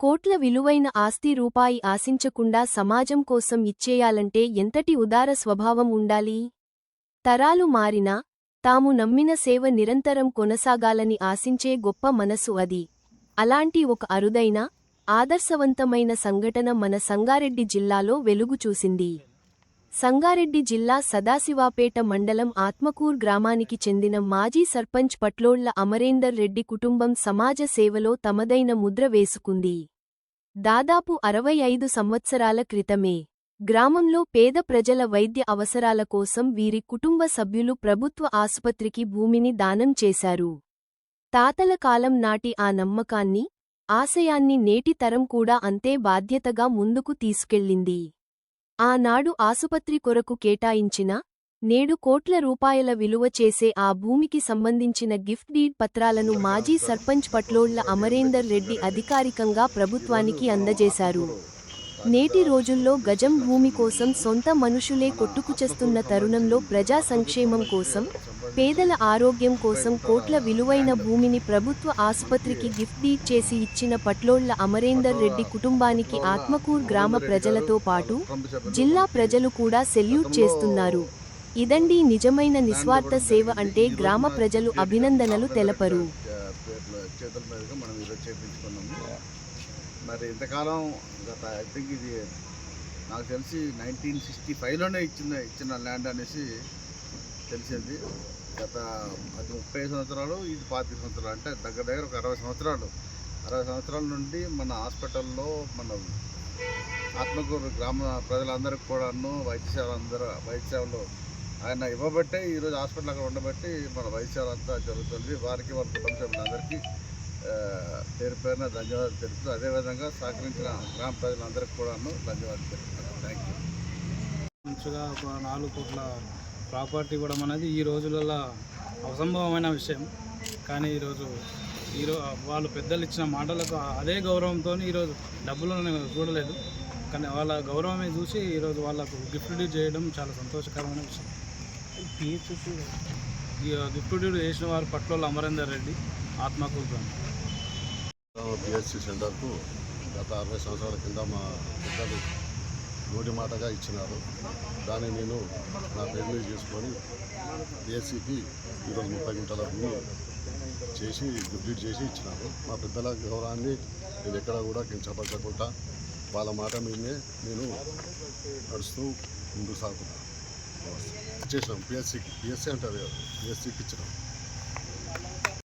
కోట్ల విలువైన ఆస్తి రూపాయి ఆశించకుండా సమాజం కోసం ఇచ్చేయాలంటే ఎంతటి ఉదార స్వభావం ఉండాలి? తరాలు మారినా తాము నమ్మిన సేవ నిరంతరం కొనసాగాలని ఆశించే గొప్ప మనసు అది. అలాంటి ఒక అరుదైన, ఆదర్శవంతమైన సంఘటన మన సంగారెడ్డి జిల్లాలో వెలుగు చూసింది. సంగారెడ్డి జిల్లా సదాశివాపేట మండలం ఆత్మకూర్ గ్రామానికి చెందిన మాజీ సర్పంచ్ పట్లోళ్ల అమరేందర్ రెడ్డి కుటుంబం సమాజ సేవలో తమదైన ముద్ర వేసుకుంది. దాదాపు 65 సంవత్సరాల క్రితమే గ్రామంలో పేద ప్రజల వైద్య అవసరాల కోసం వీరి కుటుంబ సభ్యులు ప్రభుత్వ ఆసుపత్రికి భూమిని దానం చేశారు. తాతల కాలం నాటి ఆ నమ్మకాన్ని, ఆశయాన్ని నేటి తరం కూడా అంతే బాధ్యతగా ముందుకు తీసుకెళ్లింది. ఆనాడు ఆసుపత్రి కొరకు కేటాయించిన, నేడు కోట్ల రూపాయల విలువ చేసే ఆ భూమికి సంబంధించిన గిఫ్ట్ డీడ్ పత్రాలను మాజీ సర్పంచ్ పట్లోళ్ల అమరేందర్ రెడ్డి అధికారికంగా ప్రభుత్వానికి అందజేశారు. నేటి రోజుల్లో గజం భూమి కోసం సొంత మనుషులే కొట్టుకుచస్తున్న తరుణంలో ప్రజా సంక్షేమం కోసం, పేదల ఆరోగ్యం కోసం కోట్ల విలువైన భూమిని ప్రభుత్వ ఆసుపత్రికి గిఫ్ట్ డీడ్ చేసి ఇచ్చిన పట్లోళ్ల అమరేందర్ రెడ్డి కుటుంబానికి ఆత్మకూర్ గ్రామ ప్రజలతో పాటు జిల్లా ప్రజలు కూడా సెల్యూట్ చేస్తున్నారు. ఇదండి నిజమైన నిస్వార్థ సేవ అంటే. గ్రామ ప్రజలు అభినందనలు తెలపరు. మరి ఇంతకాలం గత ఐ థింక్ ఇది నాకు తెలిసి 1965లోనే ఇచ్చిన ల్యాండ్ అనేసి తెలిసింది. గత అది 35 సంవత్సరాలు, ఇది 25 సంవత్సరాలు, అంటే దగ్గర ఒక 60 సంవత్సరాల నుండి మన హాస్పిటల్లో, మన ఆత్మకూరు గ్రామ ప్రజలందరికీ కూడాను వైద్య సేవలు ఆయన ఇవ్వబట్టే ఈరోజు హాస్పిటల్ అక్కడ ఉండబట్టి మన వైద్య సేవలు అంతా జరుగుతుంది. వారికి వాళ్ళ కుటుంబ సభ్యులందరికీ పేరు పేరున ధన్యవాదాలు తెలుపుతూ, అదేవిధంగా సహకరించిన గ్రామ ప్రజలందరికీ కూడాను ధన్యవాదాలు తెలుపుతున్నాను. Thank you. మంచిగా ఒక 4 కోట్ల ప్రాపర్టీ ఇవ్వడం అనేది ఈ రోజులలో అసంభవమైన విషయం. కానీ ఈరోజు వాళ్ళు పెద్దలు ఇచ్చిన మాటలకు అదే గౌరవంతో ఈరోజు డబ్బులను చూడలేదు, కానీ వాళ్ళ గౌరవమే చూసి ఈరోజు వాళ్ళకు గిఫ్ట్ డీడ్ చేయడం చాలా సంతోషకరమైన విషయం. గిఫ్ట్ డీడ్ చేసిన వారు పట్లోళ్ల అమరేందర్ రెడ్డి, ఆత్మకూరు. పిహెచ్సి సెంటర్కు గత 60 సంవత్సరాల కింద మా పెద్దలు నోటి మాటగా ఇచ్చినారు. దాన్ని నేను నా పేరు మీద చేసుకొని పిహెచ్సికి ఈరోజు 30 గుంటల భూమి చేసి గిఫ్ట్ చేసి ఇచ్చినారు. మా పెద్దల గౌరవాన్ని నేను ఎక్కడ కూడా కించపరచకుండా వాళ్ళ మాట మీదనే నేను నడుస్తూ ముందుకు సాగుతున్నాను. చేసినాం పిహెచ్సి అంటారు కదా, పిహెచ్సికి ఇచ్చినాం.